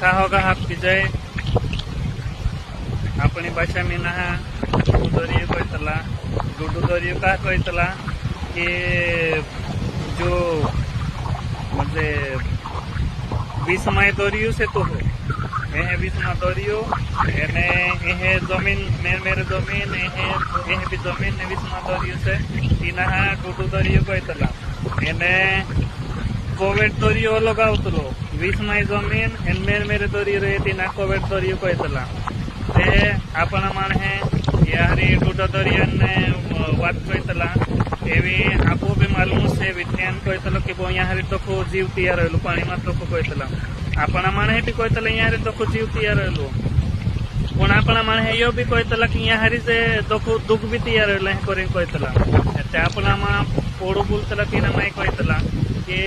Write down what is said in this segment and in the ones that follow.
का होगा आपकी जय अपनी भाषा में ना डुडू का कहतला कि जो म्हणजे 20 माय दरियो से तो हो ये 20 माय दरियो एने ये जमीन मेरे जमीन ये भी जमीन 20 माय दरियो से तीना डुडू दरियो कहतला एने कोविड दरियो लगावतलो 20 माय जमीन एन मेरे दरियो रे तीना कोविड दरियो कहतला ते आपण माने यारी डुडू दरियो ने बात कहतला एवी आपो भी मालूम से विज्ञान कहतलो कि बो यारी तो को जीव तैयार रहलो पानी में तो को कहतला आपण माने भी कहतला यारी तो को जीव तैयार रहलो पण आपण माने यो भी कहतला कि यारी से दुख भी तैयार रहलो है करे कहतला ते आपण मा पोडो बोलतला तीना माय कहतला कि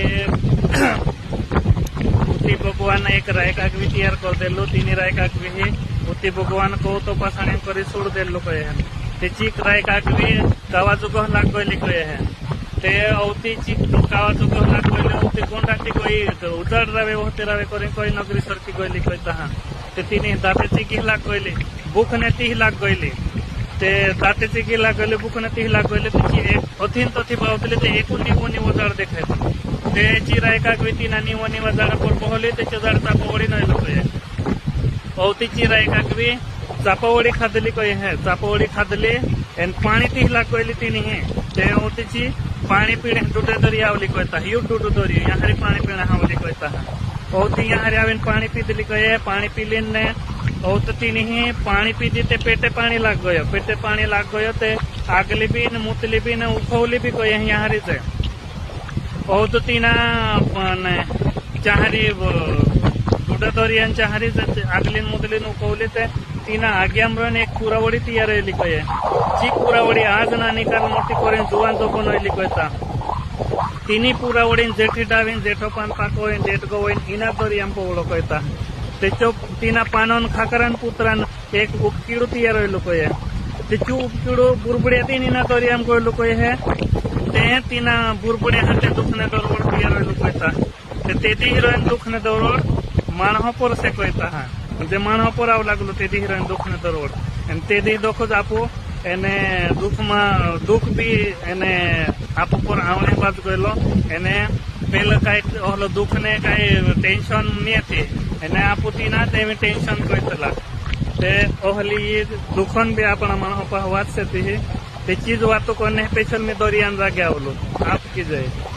उती भगवान एक रायकाक भी तैयार कर देलो तीन रायकाक भी है उती भगवान को तो पासाणे करी सोड देलो कहे है ते चीक रायकाक भी कावा जुगह लाग गइली कहे है ते औती चीक कावा जुगह लाग गइले औती कोण राती कोई उजाड़ रावे होते रावे करे कोई नगरी सरकी गइली कहता हा ते तीन दाते चीक लाग गइले भूख ने ती लाग गइले ते दाते चीक लाग गइले भूख ने ती लाग गइले ते एक अथीन तथी पावतले ते एकुनी कोनी उजाड़ देखाय ते चिराय का गती नानी वनी वजाड पर पोहले ते चजाड चापावडी नाही लोकय औती चिराय का गवी चापावडी खादली कय है चापावडी खादले एन पाणी ती लागली ती नहीं ते औतीची पाणी पीणे डुडे दरिया आवली कहता यू डुडू दरिया यहारी पाणी पीणा हावली कहता औती यहारी आवेन पाणी पीदली कय पाणी पीलीन ने औतती नहीं पाणी पीदी ते पेटे पाणी लाग गयो पेटे पाणी लाग गयो ते आगली भी ने मुतली भी ने उखवली भी कय यहारी से औतीना चाहारी डुडा दरियान चाहारी आगलीन मुदलीन उकवली ते तीना आग्यामरण एक पुरावडी तैयार रहली कय चीक पुरावडी आज ना निकाल मोटी करेन जुवान तो बनवली कहता तिनी पुरावडी जेठी डावीन जेठो पान पाकोइन जेठ गोइन इना दरियाम पोवळो कहता तेचो तीना पानन खाकरान पुत्रान एक उपकीडू तैयार रहलो कय तेचो उपकीडू बुरबड्या तीन इना दरियाम कहलो कय है ते तीना बुरबड्या हाते दुखने दरवड तैयार रहलो कहता तेदी हिरोइन दुखने दरवड मानह पर से कहता हा जे मानह पर आव लागलो तेदी हिरोइन दुखने दरवड एन तेदी दुख आपो एने दुख भी एने आपो पर आवने बात गयलो एने पेल काय ओलो दुख ने काय टेंशन नहीं थी एने आपो तीना ते टेंशन कहतला ते ओहली दुखन भी आपण मानह पर वात से ते चीज वातो कोने स्पेशल में दरियान जागे आवलो आपकी जय।